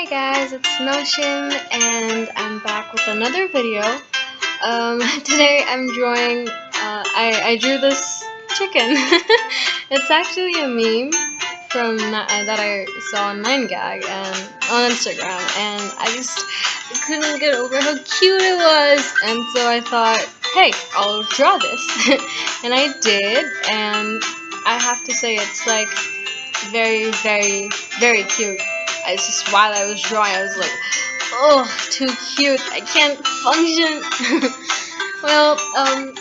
guys, it's Notion and I'm back with another video. Today I'm drawing, I drew this chicken. It's actually a meme from that I saw on 9gag and on Instagram, and I couldn't get over how cute it was, and so I thought, hey, I'll draw this. And I did, and I have to say it's like very, very, very cute. It's just while I was drawing, I was like, oh, too cute. I can't function. Well,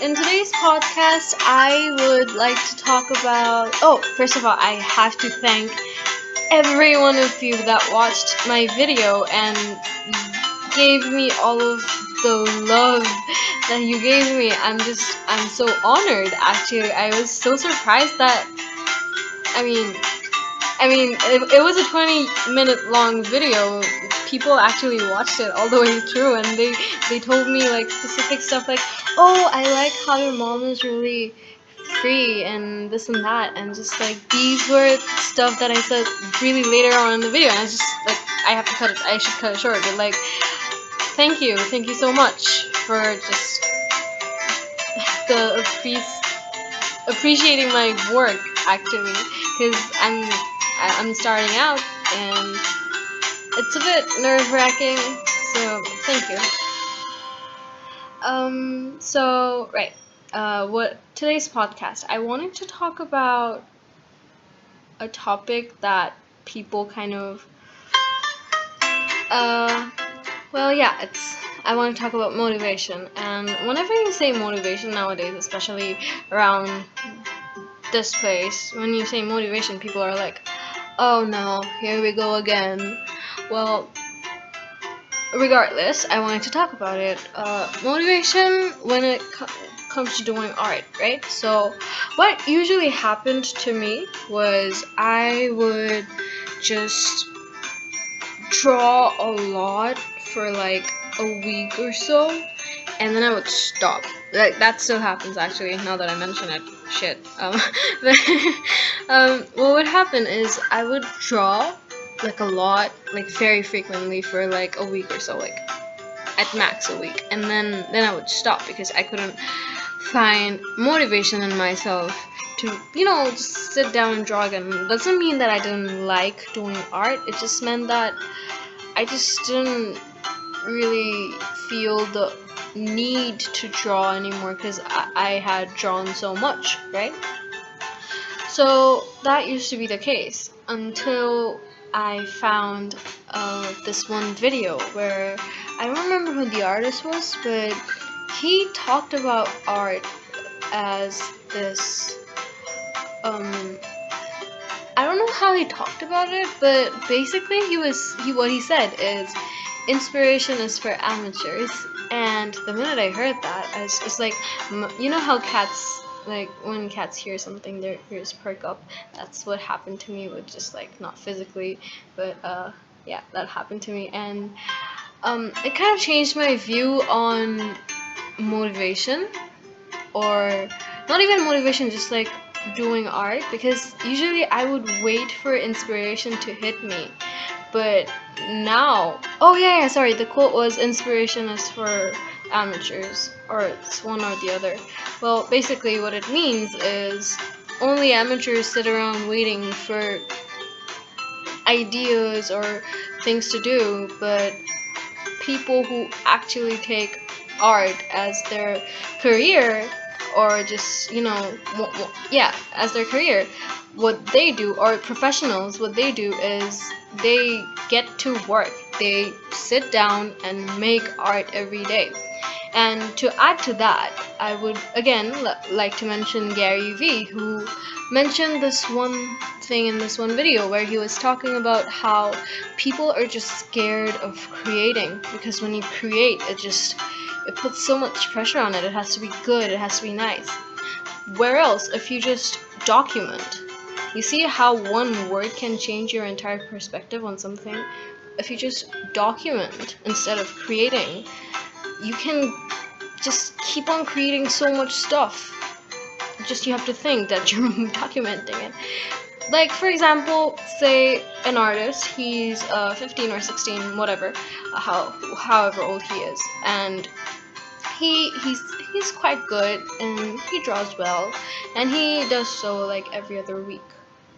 in today's podcast, I would like to talk about. Oh, first of all, I have to thank every one of you that watched my video and gave me all of the love that you gave me. I'm so honored. Actually, I was so surprised that. I mean, it was a 20-minute long video. People actually watched it all the way through, and they told me like specific stuff like, oh, I like how your mom is really free and this and that, and just like these were stuff that I said really later on in the video, and I was just like, I should cut it short, but like, thank you so much for just appreciating my work actually, because I'm starting out and it's a bit nerve-wracking, so thank you. What today's podcast, I wanted to talk about a topic that people kind of I want to talk about motivation. And whenever you say motivation nowadays, especially around this place, when you say motivation, people are like, oh no, here we go again. Well, regardless, I wanted to talk about it. Motivation when it comes to doing art, right? So what usually happened to me was I would just draw a lot for like a week or so, and then I would stop. Like, that still happens actually, now that I mention it. Shit. What would happen is I would draw like a lot, like very frequently for like a week or so, like at max a week, and then I would stop because I couldn't find motivation in myself to, just sit down and draw again. Doesn't mean that I didn't like doing art, it just meant that I just didn't really feel the need to draw anymore because I had drawn so much, right? So that used to be the case until I found this one video where I don't remember who the artist was, but he talked about art as this I don't know how he talked about it, but basically what he said is inspiration is for amateurs. And the minute I heard that, I was just like, you know how cats, like when cats hear something, their ears perk up. That's what happened to me, with just like not physically, but yeah, that happened to me, and it kind of changed my view on motivation, or not even motivation, just like doing art, because usually I would wait for inspiration to hit me. But now, sorry, the quote was inspiration is for amateurs, or it's one or the other. Well, basically what it means is only amateurs sit around waiting for ideas or things to do, but people who actually take art as their career, or just as their career, what they do, or professionals, what they do is they get to work, they sit down and make art every day. And to add to that, I would again like to mention Gary Vee, who mentioned this one thing in this one video where he was talking about how people are just scared of creating, because when you create, it puts so much pressure on it. It has to be good, it has to be nice. Where else, if you just document, you see how one word can change your entire perspective on something? If you just document instead of creating, you can just keep on creating so much stuff. Just you have to think that you're documenting it. like for example, say an artist, he's 15 or 16, whatever, however old he is, and he's quite good and he draws well, and he does so like every other week,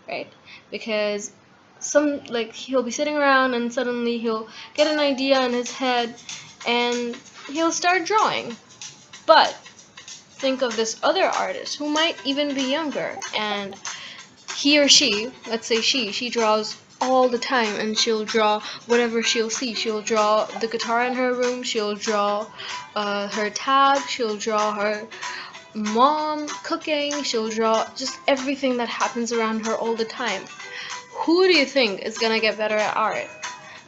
right? Because some like he'll be sitting around and suddenly he'll get an idea in his head and he'll start drawing. But think of this other artist who might even be younger, and he or she, let's say she draws all the time, and she'll draw whatever she'll see. She'll draw the guitar in her room, she'll draw her tab, she'll draw her mom cooking, she'll draw just everything that happens around her all the time. Who do you think is gonna get better at art?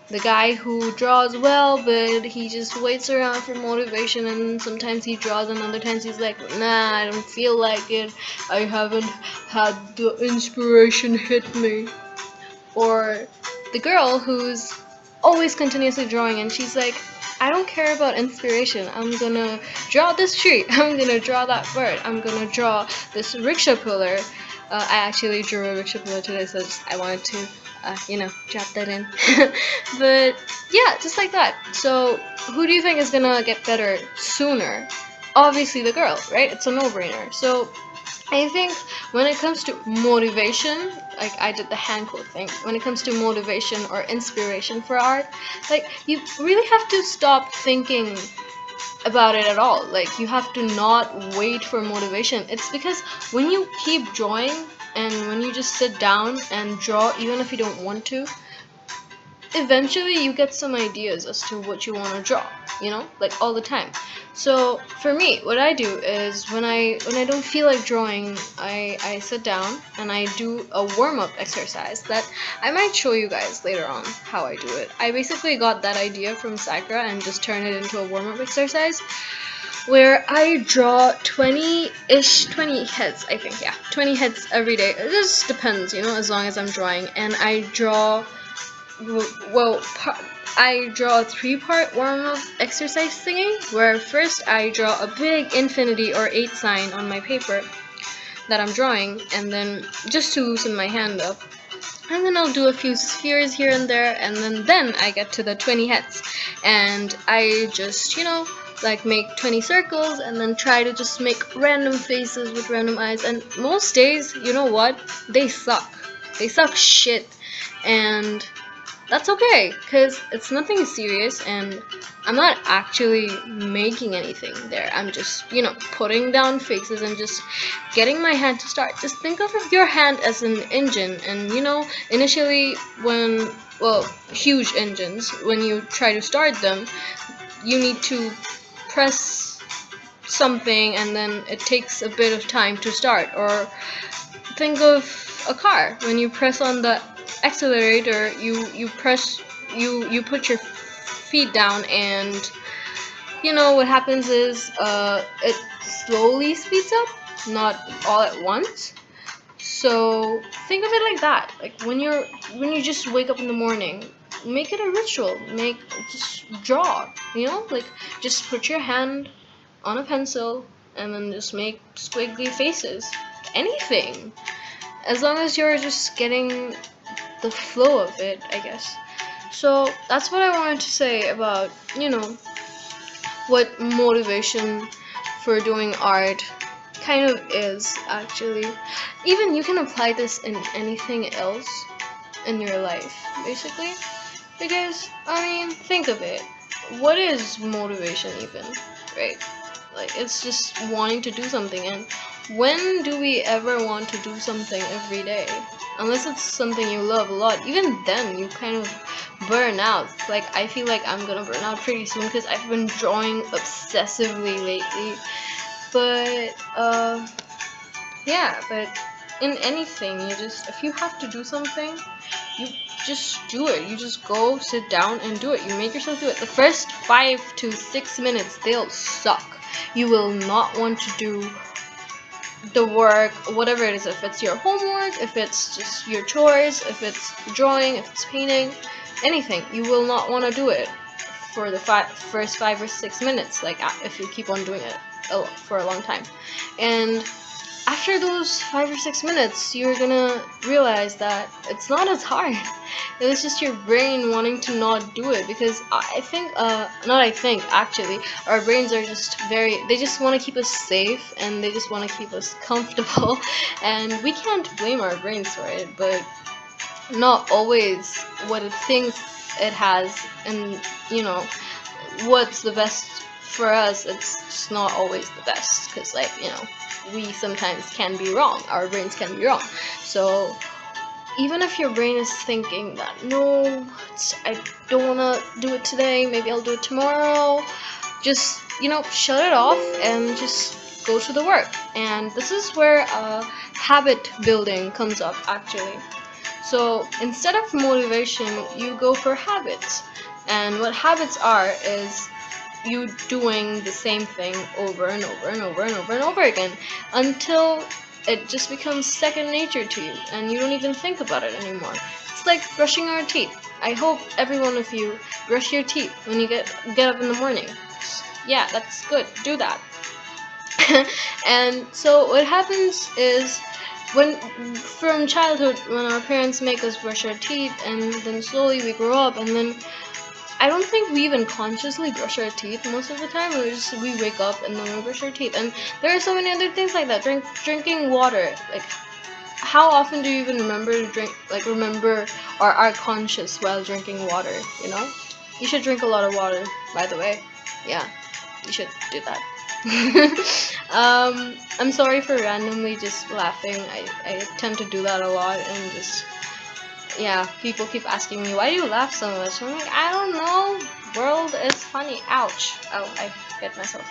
The guy who draws well, but he just waits around for motivation, and sometimes he draws and other times he's like, nah, I don't feel like it, I haven't had the inspiration hit me. Or the girl who's always continuously drawing and she's like, I don't care about inspiration, I'm gonna draw this tree, I'm gonna draw that bird, I'm gonna draw this rickshaw pillar. I actually drew a rickshaw pillar today, so I wanted to drop that in. But yeah, just like that. So who do you think is gonna get better sooner? Obviously the girl, right? It's a no-brainer. So I think when it comes to motivation, like I did the hand quote thing, when it comes to motivation or inspiration for art, like you really have to stop thinking about it at all. Like you have to not wait for motivation. It's because when you keep drawing and when you just sit down and draw, even if you don't want to, eventually you get some ideas as to what you want to draw, like all the time. So for me, what I do is when I don't feel like drawing, I sit down and I do a warm-up exercise that I might show you guys later on how I do it. I basically got that idea from Sakura and just turned it into a warm-up exercise where I draw 20 heads, I think, yeah, 20 heads every day. It just depends, as long as I'm drawing. And I draw, I draw a 3-part warm-up exercise thingy, where first I draw a big infinity or 8 sign on my paper that I'm drawing, and then just to loosen my hand up. And then I'll do a few spheres here and there, and then I get to the 20 heads. And I just, like make 20 circles and then try to just make random faces with random eyes. And most days, you know what? They suck. They suck shit. And that's okay, because it's nothing serious and I'm not actually making anything there. I'm just, putting down faces and just getting my hand to start. Just think of your hand as an engine, and initially huge engines, when you try to start them, you need to press something and then it takes a bit of time to start. Or think of a car. When you press on the accelerator, you put your feet down, and what happens is it slowly speeds up, not all at once. So think of it like that. Like when you just wake up in the morning, make it a ritual. Just draw, like just put your hand on a pencil and then just make squiggly faces. Anything, as long as you're just getting the flow of it, I guess. So that's what I wanted to say about what motivation for doing art kind of is, actually. Even you can apply this in anything else in your life, basically, because think of it. What is motivation even, right? Like, it's just wanting to do something. And when do we ever want to do something every day? Unless it's something you love a lot. Even then, you kind of burn out. Like, I feel like I'm gonna burn out pretty soon because I've been drawing obsessively lately. But yeah, but in anything, if you have to do something, you just do it. You just go, sit down, and do it. You make yourself do it. The first 5 to 6 minutes, they'll suck. You will not want to do the work, whatever it is. If it's your homework, if it's just your chores, if it's drawing, if it's painting, anything, you will not want to do it for the first 5 or 6 minutes, like if you keep on doing it for a long time. And after those 5 or 6 minutes, you're gonna realize that it's not as hard. It was just your brain wanting to not do it, because I think, not I think, actually, our brains are just they just want to keep us safe, and they just want to keep us comfortable, and we can't blame our brains for it, but not always what it thinks it has, and you know, what's the best for us, it's just not always the best, because, like, you know, we sometimes can be wrong, our brains can be wrong. So even if your brain is thinking that, no, I don't want to do it today, maybe I'll do it tomorrow, just, you know, shut it off and just go to the work. And this is where habit building comes up, actually. So instead of motivation, you go for habits. And what habits are is you doing the same thing over and over and over and over and over again until it just becomes second nature to you and you don't even think about it anymore. It's like brushing our teeth. I hope every one of you brush your teeth when you get up in the morning. Yeah, that's good. Do that. And so what happens is, from childhood, when our parents make us brush our teeth, and then slowly we grow up, and then I don't think we even consciously brush our teeth most of the time. We wake up and then we brush our teeth. And there are so many other things like that. Drinking water. Like, how often do you even remember to drink? Like, remember or are conscious while drinking water? You know, you should drink a lot of water. By the way, yeah, you should do that. I'm sorry for randomly just laughing. I tend to do that a lot, and just, yeah, people keep asking me, why do you laugh so much? I'm like, I don't know, world is funny. Ouch. Oh, I hit myself.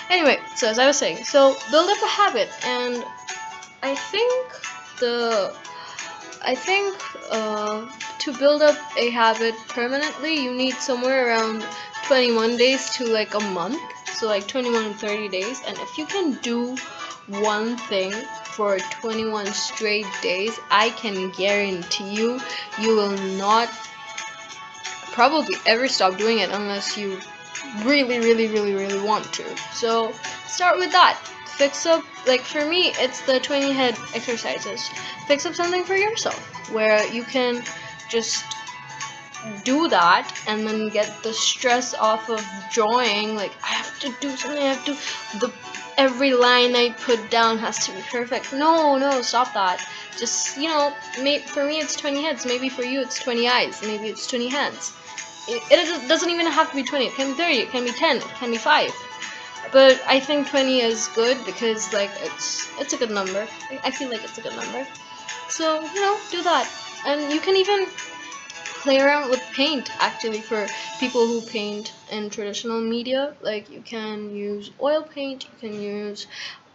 Anyway, so as I was saying, so build up a habit, and I think to build up a habit permanently, you need somewhere around 21 days to like a month. So like 21 and 30 days, and if you can do one thing for 21 straight days, I can guarantee you will not probably ever stop doing it unless you really want to. So start with that. Fix up, like for me, it's the 20 head exercises. Fix up something for yourself where you can just do that and then get the stress off of drawing. Like, I have to do something, every line I put down has to be perfect. No, stop that. Just, you know, for me it's 20 heads, maybe for you it's 20 eyes, maybe it's 20 hands. It doesn't even have to be 20, it can be 30, it can be 10, it can be 5. But I think 20 is good because, like, it's a good number. I feel like it's a good number. So, you know, do that. And you can even play around with paint, actually, for people who paint in traditional media. Like, you can use oil paint, you can use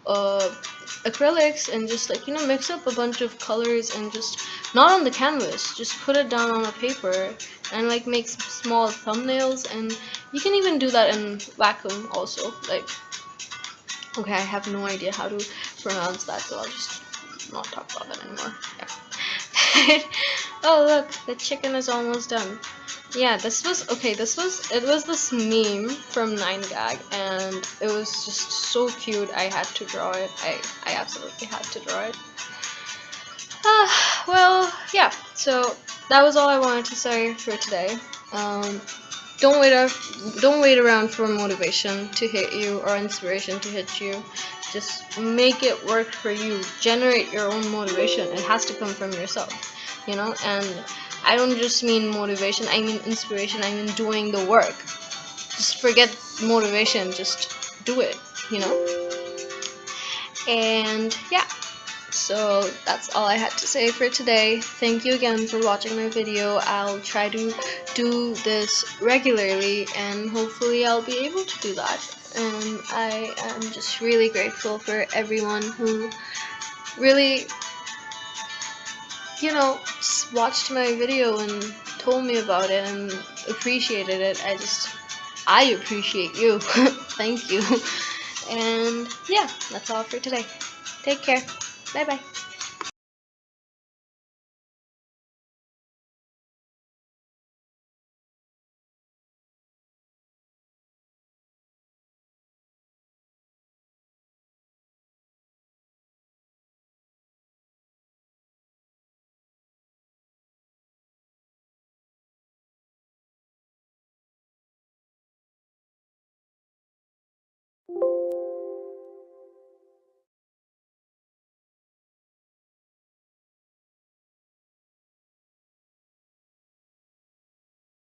acrylics, and just, like, you know, mix up a bunch of colors and just, not on the canvas, just put it down on a paper and, like, make some small thumbnails. And you can even do that in vacuum also. Like, okay, I have no idea how to pronounce that, so I'll just not talk about that anymore. Yeah. Oh, look, the chicken is almost done. Yeah, it was this meme from 9gag, and it was just so cute. I had to draw it. I absolutely had to draw it. Well, yeah, so that was all I wanted to say for today. Don't wait around for motivation to hit you or inspiration to hit you. Just make it work for you. Generate your own motivation. It has to come from yourself, you know. And I don't just mean motivation, I mean inspiration, I mean doing the work. Just forget motivation, just do it, you know. And yeah, so that's all I had to say for today. Thank you again for watching my video. I'll try to do this regularly, and hopefully I'll be able to do that. And I am just really grateful for everyone who really, you know, just watched my video and told me about it and appreciated it. I appreciate you. Thank you. And yeah, that's all for today. Take care. Bye bye.